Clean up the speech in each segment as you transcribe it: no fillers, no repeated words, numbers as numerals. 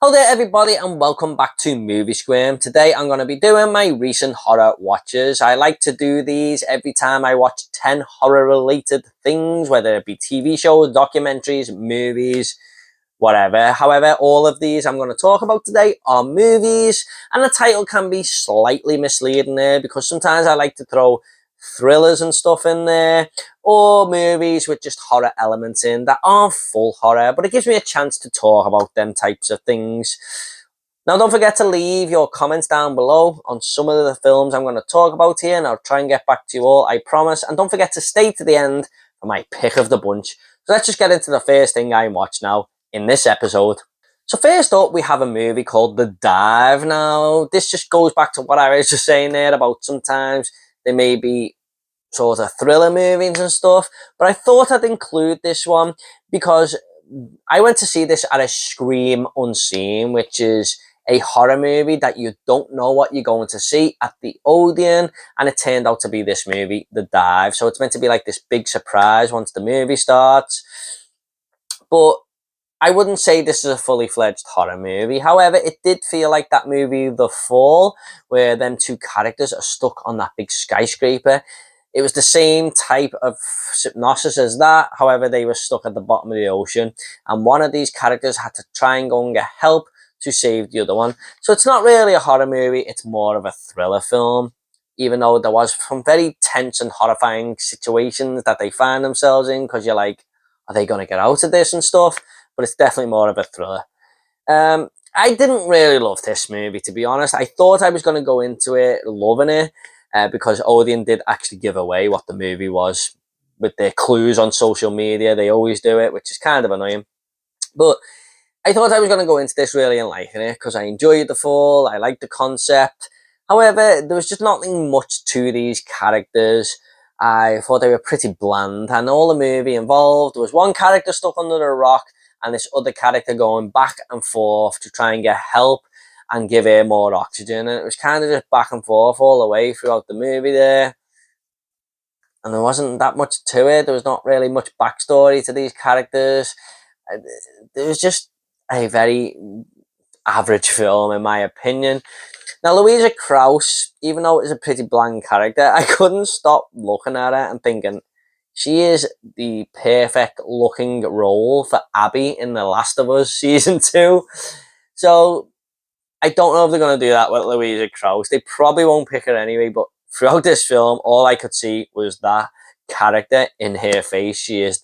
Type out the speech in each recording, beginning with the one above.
Hello there everybody and welcome back to Movie Squirm. Today I'm going to be doing my recent horror watches. I like to do these every time I watch 10 horror related things, whether it be TV shows, documentaries, movies, whatever. However, all of these I'm going to talk about today are movies, and the title can be slightly misleading there because sometimes I like to throw thrillers and stuff in there, or movies with just horror elements in that aren't full horror, but it gives me a chance to talk about them types of things. Now, don't forget to leave your comments down below on some of the films I'm going to talk about here, and I'll try and get back to you all, I promise. And don't forget to stay to the end for my pick of the bunch. So let's just get into the first thing I watch now in this episode. So first up, we have a movie called The Dive. Now, this just goes back to what I was just saying there about sometimes they may be sort of thriller movies and stuff, but I thought I'd include this one because I went to see this at a Scream Unseen, which is a horror movie that you don't know what you're going to see at the Odeon, and it turned out to be this movie, The Dive. So it's meant to be like this big surprise once the movie starts, but I wouldn't say this is a fully fledged horror movie. However, it did feel like that movie, The Fall, where them two characters are stuck on that big skyscraper. It was the same type of synopsis as that. However, they were stuck at the bottom of the ocean, and one of these characters had to try and go and get help to save the other one. So it's not really a horror movie. It's more of a thriller film, even though there was some very tense and horrifying situations that they find themselves in, because you're like, are they going to get out of this and stuff? But it's definitely more of a thriller. I didn't really love this movie, to be honest. I thought I was going to go into it loving it, because Odeon did actually give away what the movie was with their clues on social media. They always do it, which is kind of annoying. But I thought I was going to go into this really and liking it because I enjoyed The Fall. I liked the concept. However, there was just nothing much to these characters. I thought they were pretty bland, and all the movie involved was one character stuck under a rock and this other character going back and forth to try and get help and give her more oxygen. And it was kind of just back and forth all the way throughout the movie there. And there wasn't that much to it. There was not really much backstory to these characters. It was just a very average film, in my opinion. Now, Louisa Krause, even though it was a pretty bland character, I couldn't stop looking at her and thinking, she is the perfect looking role for Abby in The Last of Us Season 2. So I don't know if they're going to do that with Louisa Krause. They probably won't pick her anyway, but throughout this film, all I could see was that character in her face. She is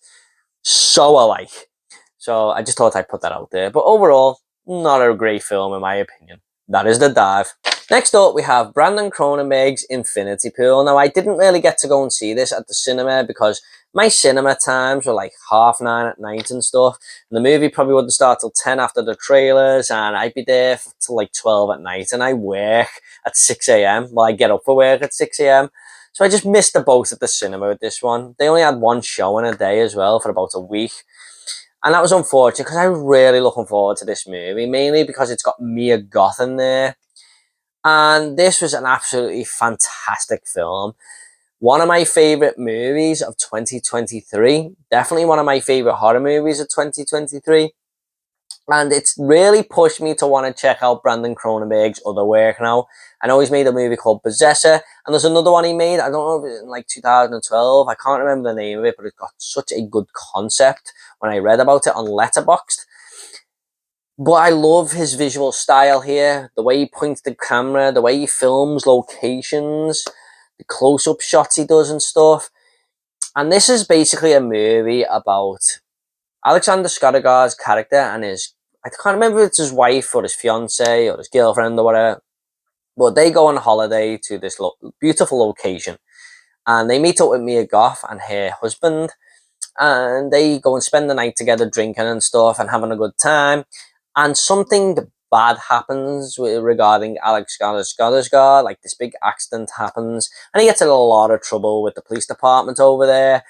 so alike. So I just thought I'd put that out there. But overall, not a great film in my opinion. That is The Dive. Next up, we have Brandon Cronenberg's Infinity Pool. Now, I didn't really get to go and see this at the cinema because my cinema times were like 9:30 at night and stuff. And the movie probably wouldn't start till 10 after the trailers, and I'd be there till like 12 at night, and I work at 6 a.m. Well, I get up for work at 6 a.m. So I just missed the boat at the cinema with this one. They only had one show in a day as well for about a week. And that was unfortunate because I was really looking forward to this movie, mainly because it's got Mia Goth in there. And this was an absolutely fantastic film. One of my favourite movies of 2023. Definitely one of my favourite horror movies of 2023. And it's really pushed me to want to check out Brandon Cronenberg's other work now. I know he's made a movie called Possessor, and there's another one he made, I don't know if it's in like 2012, I can't remember the name of it, but it got such a good concept when I read about it on Letterboxd. But I love his visual style here, the way he points the camera, the way he films locations, the close-up shots he does and stuff. And this is basically a movie about Alexander Skarsgård's character and his, I can't remember if it's his wife or his fiance or his girlfriend or whatever, but they go on holiday to this beautiful location, and they meet up with Mia Goth and her husband, and they go and spend the night together drinking and stuff and having a good time. And something bad happens regarding Alexander Skarsgård, like this big accident happens, and he gets in a lot of trouble with the police department over there.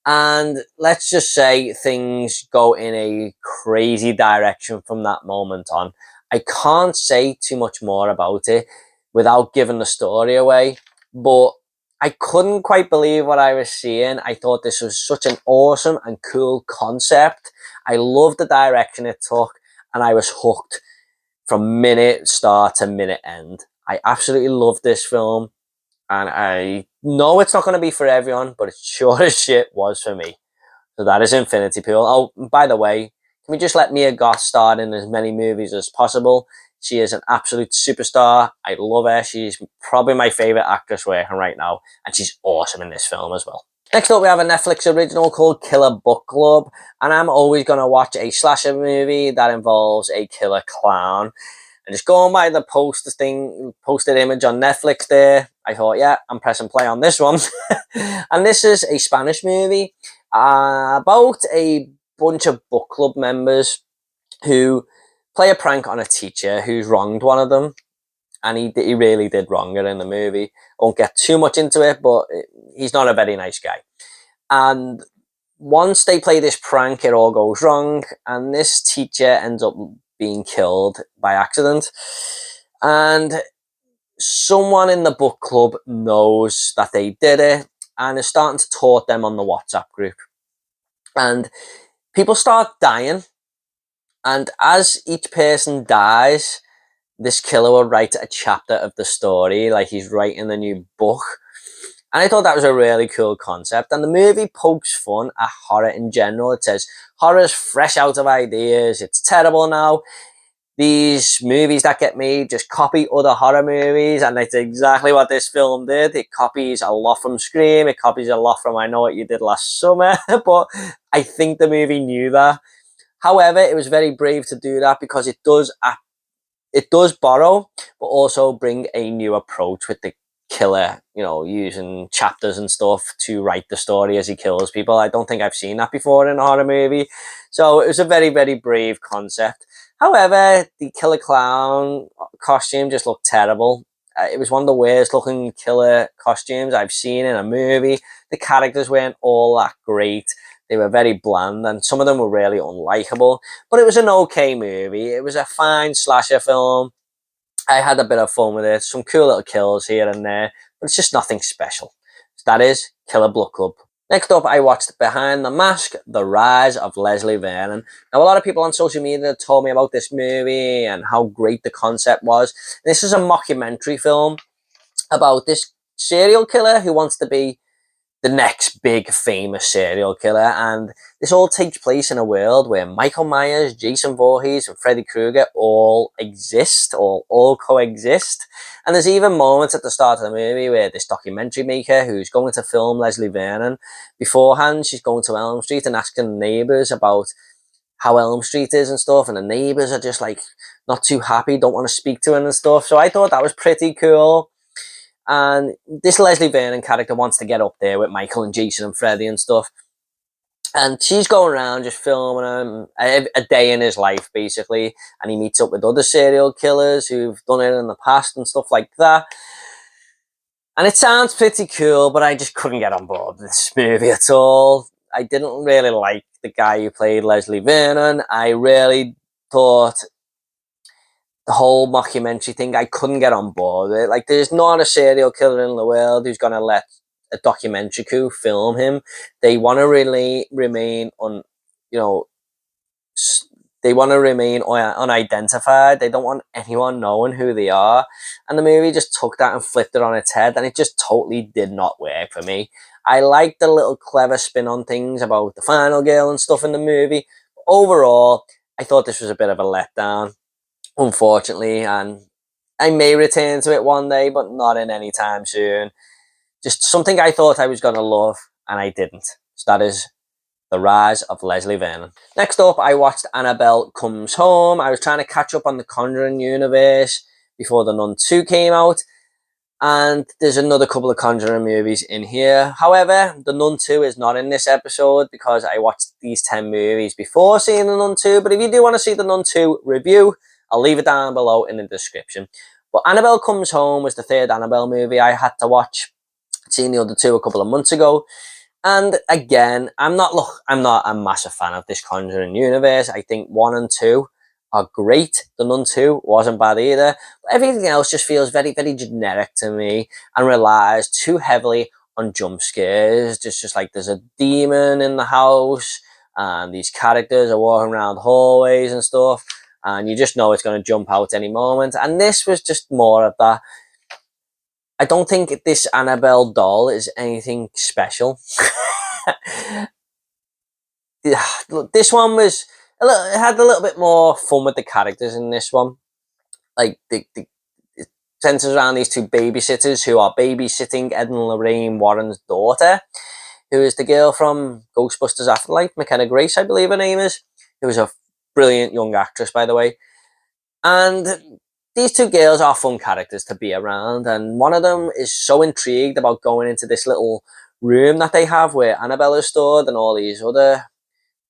And let's just say things go in a crazy direction from that moment on. I can't say too much more about it without giving the story away, but I couldn't quite believe what I was seeing. I thought this was such an awesome and cool concept. I loved the direction it took, and I was hooked. from minute start to minute end. I absolutely love this film, and I know it's not going to be for everyone, but it sure as shit was for me. So that is Infinity Pool. Oh, by the way, can we just let Mia Goth star in as many movies as possible? She is an absolute superstar. I love her. She's probably my favourite actress working right now, and she's awesome in this film as well. Next up, we have a Netflix original called Killer Book Club, and I'm always going to watch a slasher movie that involves a killer clown. And just going by the posted image on Netflix there, I thought, yeah, I'm pressing play on this one. And this is a Spanish movie about a bunch of book club members who play a prank on a teacher who's wronged one of them. And he really did wrong her in the movie. I won't get too much into it, but he's not a very nice guy. And once they play this prank, it all goes wrong, and this teacher ends up being killed by accident. And someone in the book club knows that they did it and is starting to taunt them on the WhatsApp group. And people start dying. And as each person dies, this killer will write a chapter of the story, like he's writing a new book. And I thought that was a really cool concept. And the movie pokes fun at horror in general. It says, horror's fresh out of ideas. It's terrible now. These movies that get made just copy other horror movies. And that's exactly what this film did. It copies a lot from Scream. It copies a lot from I Know What You Did Last Summer. But I think the movie knew that. However, it was very brave to do that because it does borrow, but also bring a new approach with the killer, using chapters and stuff to write the story as he kills people. I don't think I've seen that before in a horror movie. So it was a very, very brave concept. However, the killer clown costume just looked terrible. It was one of the worst looking killer costumes I've seen in a movie. The characters weren't all that great. They were very bland, and some of them were really unlikable. But it was an okay movie. It was a fine slasher film. I had a bit of fun with it. Some cool little kills here and there, but it's just nothing special. So that is Killer Book Club. Next up, I watched Behind the Mask, The Rise of Leslie Vernon. Now, a lot of people on social media told me about this movie and how great the concept was. This is a mockumentary film about this serial killer who wants to be the next big famous serial killer, and this all takes place in a world where Michael Myers, Jason Voorhees, and Freddy Krueger all exist, or all coexist. And there's even moments at the start of the movie where this documentary maker who's going to film Leslie Vernon, beforehand she's going to Elm Street and asking the neighbours about how Elm Street is and stuff, and the neighbours are just like not too happy, don't want to speak to him and stuff. So I thought that was pretty cool. And this Leslie Vernon character wants to get up there with Michael and Jason and Freddy and stuff. And she's going around just filming him a day in his life, basically. And he meets up with other serial killers who've done it in the past and stuff like that. And it sounds pretty cool, but I just couldn't get on board with this movie at all. I didn't really like the guy who played Leslie Vernon. I really thought the whole mockumentary thing, I couldn't get on board with it. Like, there's not a serial killer in the world who's going to let a documentary crew film him. They want to really remain they want to remain unidentified. They don't want anyone knowing who they are. And the movie just took that and flipped it on its head, and it just totally did not work for me. I liked the little clever spin on things about the final girl and stuff in the movie. Overall, I thought this was a bit of a letdown, unfortunately, and I may return to it one day, but not in any time soon. Just something I thought I was going to love, and I didn't. So that is The Rise of Leslie Vernon. Next up, I watched Annabelle Comes Home. I was trying to catch up on the Conjuring universe before The Nun 2 came out, and there's another couple of Conjuring movies in here. However, The Nun 2 is not in this episode because I watched these 10 movies before seeing The Nun 2, but if you do want to see The Nun 2 review, I'll leave it down below in the description. But Annabelle Comes Home was the third Annabelle movie I had to watch. I'd seen the other two a couple of months ago. And again, I'm not a massive fan of this Conjuring universe. I think 1 and 2 are great. The Nun 2 wasn't bad either. But everything else just feels very, very generic to me and relies too heavily on jump scares. Just like there's a demon in the house and these characters are walking around hallways and stuff. and you just know it's going to jump out any moment. And this was just more of that. I don't think this Annabelle doll is anything special. This one was it had a little bit more fun with the characters in this one. Like it centers around these two babysitters who are babysitting Ed and Lorraine Warren's daughter, who is the girl from Ghostbusters Afterlife, McKenna Grace, I believe her name is, who is a brilliant young actress, by the way. And these two girls are fun characters to be around, and one of them is so intrigued about going into this little room that they have where Annabelle is stored and all these other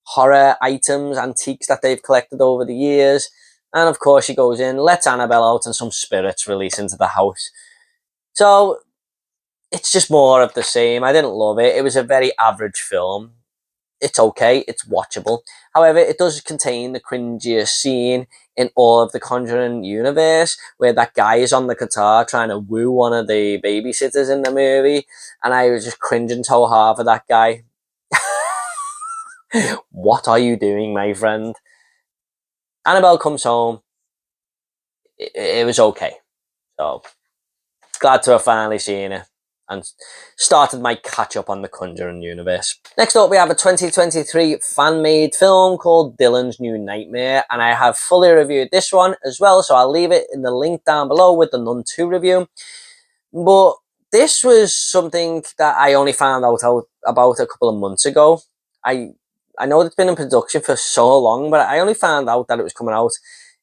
horror items, antiques that they've collected over the years. And of course she goes in, lets Annabelle out, and some spirits release into the house. So it's just more of the same. I didn't love it. It was a very average film. It's okay, it's watchable. However, it does contain the cringiest scene in all of the Conjuring universe, where that guy is on the guitar trying to woo one of the babysitters in the movie, and I was just cringing so hard for that guy. What are you doing, my friend? Annabelle comes home. It was okay. So, glad to have finally seen it and started my catch up on the Conjuring universe. Next up, we have a 2023 fan-made film called Dylan's New Nightmare, and I have fully reviewed this one as well, so I'll leave it in the link down below with the Nun 2 review. But this was something that I only found out about a couple of months ago. I know it's been in production for so long, but I only found out that it was coming out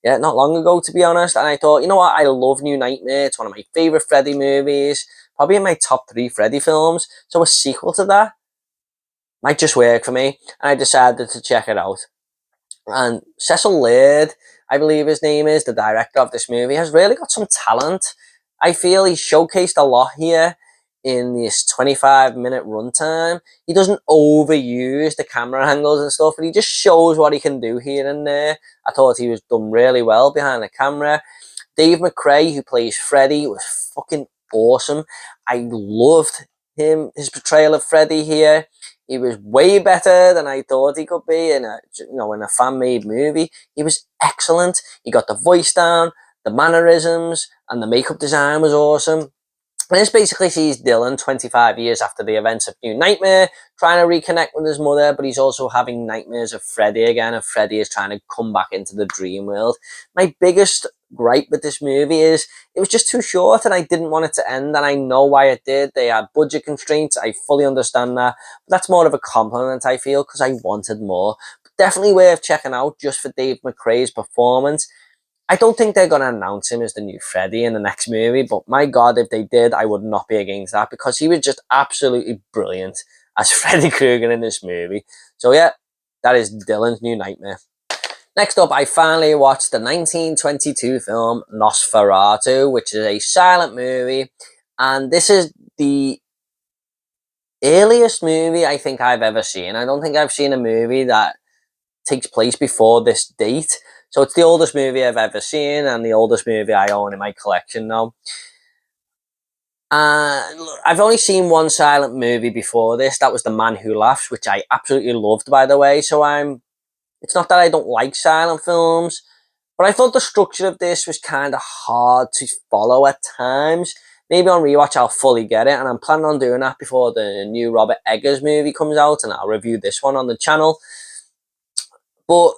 not long ago, to be honest. And I thought, you know what, I love New Nightmare. It's one of my favourite Freddy movies. Probably in my top 3 Freddy films. So a sequel to that might just work for me. And I decided to check it out. And Cecil Laird, I believe his name is, the director of this movie, has really got some talent. I feel he's showcased a lot here in this 25-minute runtime. He doesn't overuse the camera angles and stuff, but he just shows what he can do here and there. I thought he was done really well behind the camera. Dave McRae, who plays Freddy, was fucking awesome. I loved his portrayal of Freddy here. He was way better than I thought he could be in a fan-made movie. He was excellent. He got the voice down, the mannerisms, and the makeup design was awesome. And this basically sees Dylan 25 years after the events of New Nightmare, trying to reconnect with his mother, but he's also having nightmares of Freddy again, and Freddy is trying to come back into the dream world. My biggest gripe with this movie is it was just too short, and I didn't want it to end, and I know why it did. They had budget constraints, I fully understand that, but that's more of a compliment, I feel, because I wanted more. But definitely worth checking out just for Dave McRae's performance. I don't think they're going to announce him as the new Freddy in the next movie, but my God, if they did, I would not be against that, because he was just absolutely brilliant as Freddy Krueger in this movie. So yeah, that is Dylan's New Nightmare. Next up, I finally watched the 1922 film Nosferatu, which is a silent movie, and this is the earliest movie I think I've ever seen. I don't think I've seen a movie that takes place before this date. So it's the oldest movie I've ever seen and the oldest movie I own in my collection now. I've only seen one silent movie before this. That was The Man Who Laughs, which I absolutely loved, by the way. So it's not that I don't like silent films, but I thought the structure of this was kind of hard to follow at times. Maybe on rewatch I'll fully get it, and I'm planning on doing that before the new Robert Eggers movie comes out, and I'll review this one on the channel. But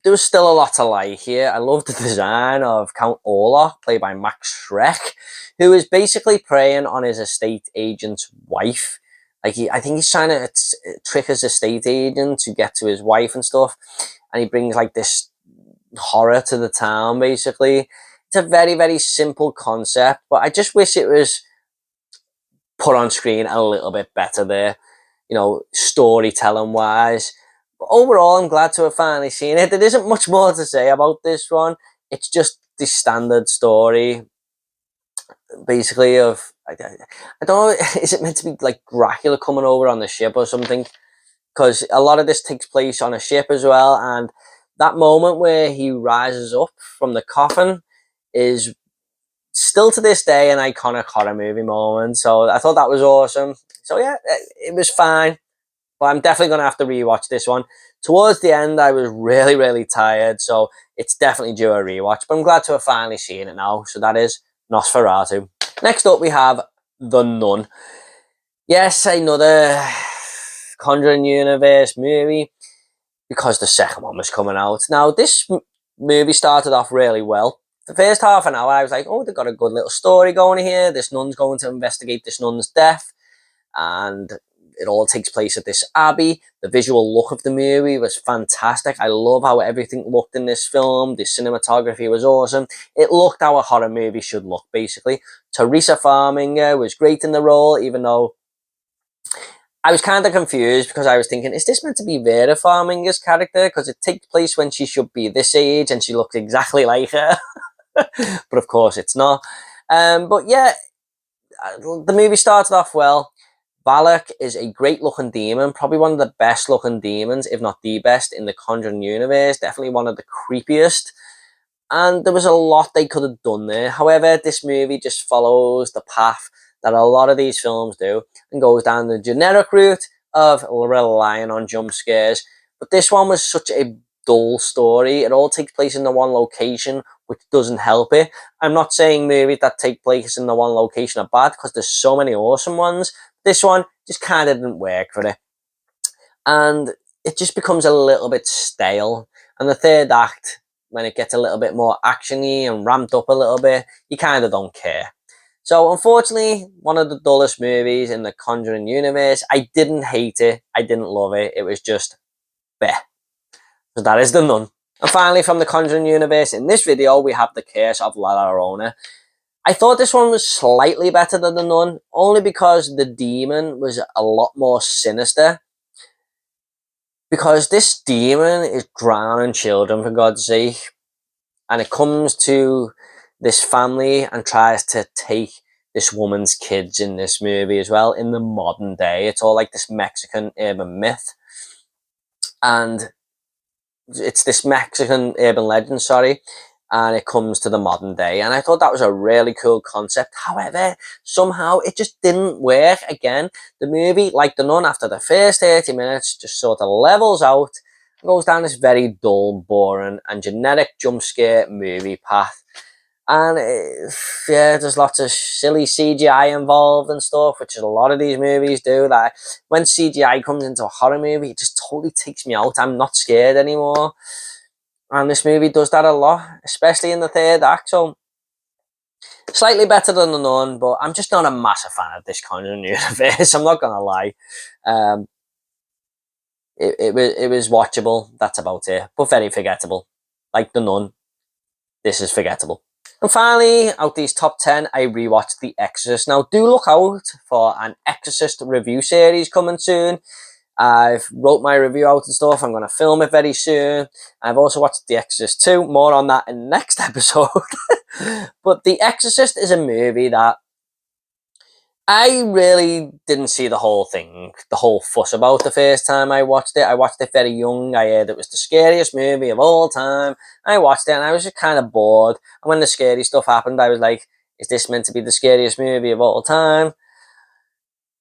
there was still a lot to like here. I love the design of Count Orlok, played by Max Schreck, who is basically preying on his estate agent's wife. I think he's trying to trick his estate agent to get to his wife and stuff, and he brings like this horror to the town, basically. It's a very, very simple concept, but I just wish it was put on screen a little bit better there, storytelling wise. But overall, I'm glad to have finally seen it. There isn't much more to say about this one. It's just the standard story, basically, of, I don't know, is it meant to be like Dracula coming over on the ship or something? Because a lot of this takes place on a ship as well, and that moment where he rises up from the coffin is still to this day an iconic horror movie moment. So I thought that was awesome. So yeah, it was fine. But I'm definitely going to have to rewatch this one. Towards the end, I was really, really tired, so it's definitely due a rewatch. But I'm glad to have finally seen it now. So that is Nosferatu. Next up, we have The Nun. Yes, another Conjuring Universe movie, because the second one was coming out. Now, this movie started off really well. The first half an hour, I was like, oh, they've got a good little story going here. This nun's going to investigate this nun's death. And it all takes place at this abbey. The visual look of the movie was fantastic. I love how everything looked in this film. The cinematography was awesome. It looked how a horror movie should look, basically. Teresa Farmiga was great in the role, even though I was kind of confused, because I was thinking, is this meant to be Vera Farmiga's character? Because it takes place when she should be this age and she looks exactly like her. But of course it's not. But yeah, the movie started off well. Valak is a great looking demon, probably one of the best looking demons, if not the best, in the Conjuring universe. Definitely one of the creepiest. And there was a lot they could have done there. However, this movie just follows the path that a lot of these films do and goes down the generic route of relying on jump scares. But this one was such a dull story. It all takes place in the one location, which doesn't help it. I'm not saying movies that take place in the one location are bad, because there's so many awesome ones. This one just kind of didn't work for it. And it just becomes a little bit stale. And the third act, when it gets a little bit more actiony and ramped up a little bit, you kind of don't care. So unfortunately, one of the dullest movies in the Conjuring universe. I didn't hate it. I didn't love it. It was just bleh. So that is The Nun. And finally, from the Conjuring universe, in this video, we have The Curse of La Llorona. I thought this one was slightly better than The Nun, only because the demon was a lot more sinister. Because this demon is drowning children, for God's sake. And it comes to this family and tries to take this woman's kids in this movie as well, in the modern day. It's all like this Mexican urban myth. And it's this Mexican urban legend, sorry. And it comes to the modern day. And I thought that was a really cool concept. However, somehow it just didn't work. Again, the movie, like The Nun, after the first 30 minutes, just sort of levels out and goes down this very dull, boring and generic jump scare movie path. And yeah, there's lots of silly CGI involved and stuff, which a lot of these movies do. That when CGI comes into a horror movie, it just totally takes me out. I'm not scared anymore. And this movie does that a lot, especially in the third act. So, slightly better than The Nun, but I'm just not a massive fan of this Conjuring universe. I'm not going to lie. It was watchable. That's about it. But very forgettable. Like The Nun, this is forgettable. And finally, out these top 10, I rewatched The Exorcist. Now, do look out for an Exorcist review series coming soon. I've wrote my review out and stuff. I'm going to film it very soon. I've also watched The Exorcist 2. More on that in the next episode. But The Exorcist is a movie that I really didn't see the whole thing, the whole fuss about the first time I watched it. I watched it very young. I heard it was the scariest movie of all time. I watched it and I was just kind of bored. And when the scary stuff happened, I was like, is this meant to be the scariest movie of all time?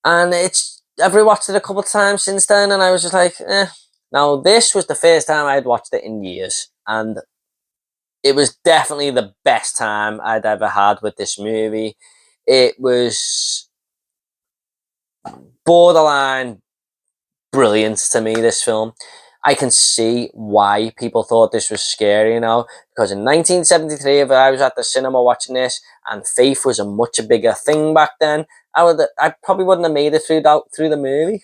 And I've rewatched it a couple of times since then, and I was just like, eh. Now, this was the first time I'd watched it in years, and it was definitely the best time I'd ever had with this movie. It was borderline brilliant to me, this film. I can see why people thought this was scary now, because in 1973, if I was at the cinema watching this, and faith was a much bigger thing back then, I probably wouldn't have made it through the movie.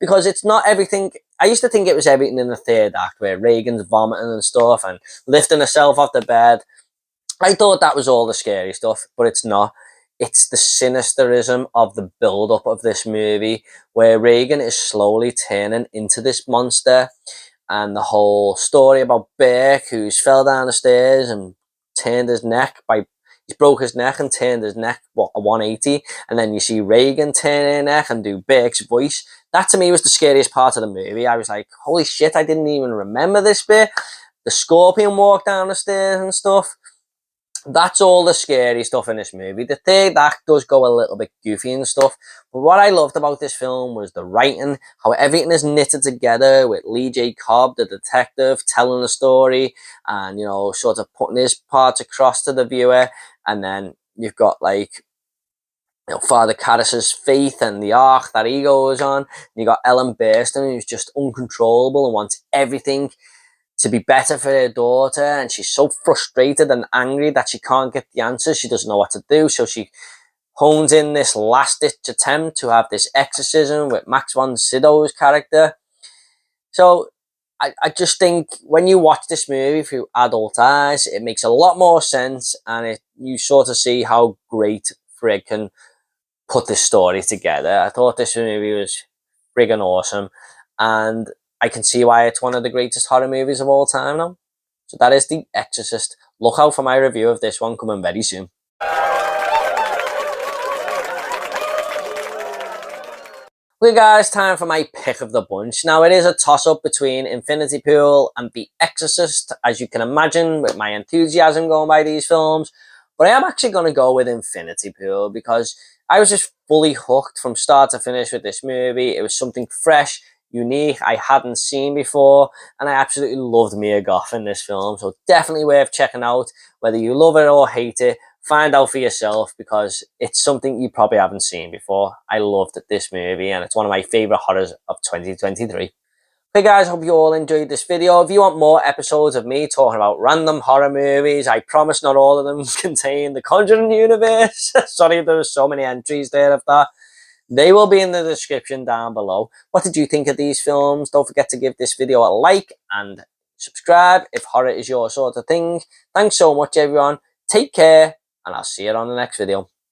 Because it's not everything. I used to think it was everything in the third act, where Reagan's vomiting and stuff and lifting herself off the bed. I thought that was all the scary stuff, but it's not. It's the sinisterism of the build-up of this movie, where Reagan is slowly turning into this monster, and the whole story about Burke, who's fell down the stairs and turned his neck he's broke his neck and turned his neck, a 180, and then you see Reagan turn her neck and do Burke's voice. That to me was the scariest part of the movie. I was like, holy shit, I didn't even remember this bit. The scorpion walked down the stairs and stuff. That's all the scary stuff in this movie. The third act does go a little bit goofy and stuff, but what I loved about this film was the writing, how everything is knitted together with Lee J. Cobb, the detective, telling the story and, you know, sort of putting his parts across to the viewer. And then you've got, like, you know, Father Karras's faith and the arc that he goes on. And you got Ellen Burstyn, who's just uncontrollable and wants everything to be better for her daughter, and she's so frustrated and angry that she can't get the answers. She doesn't know what to do, so she hones in this last-ditch attempt to have this exorcism with Max von Sydow's character. So I just think when you watch this movie through adult eyes, it makes a lot more sense, and you sort of see how great Frigg can put this story together. I thought this movie was friggin' awesome, and I can see why it's one of the greatest horror movies of all time now. So that is The Exorcist. Look out for my review of this one coming very soon. Okay guys, time for my pick of the bunch. Now it is a toss-up between Infinity Pool and The Exorcist, as you can imagine with my enthusiasm going by these films. But I am actually going to go with Infinity Pool because I was just fully hooked from start to finish with this movie. It was something fresh, unique, I hadn't seen before, and I absolutely loved Mia Goth in this film. So definitely worth checking out, whether you love it or hate it. Find out for yourself because it's something you probably haven't seen before. I loved this movie and it's one of my favourite horrors of 2023. Hey guys, hope you all enjoyed this video. If you want more episodes of me talking about random horror movies, I promise not all of them contain the Conjuring universe. Sorry if there were so many entries there of that. They will be in the description down below. What did you think of these films? Don't forget to give this video a like and subscribe if horror is your sort of thing. Thanks so much everyone. Take care and I'll see you on the next video.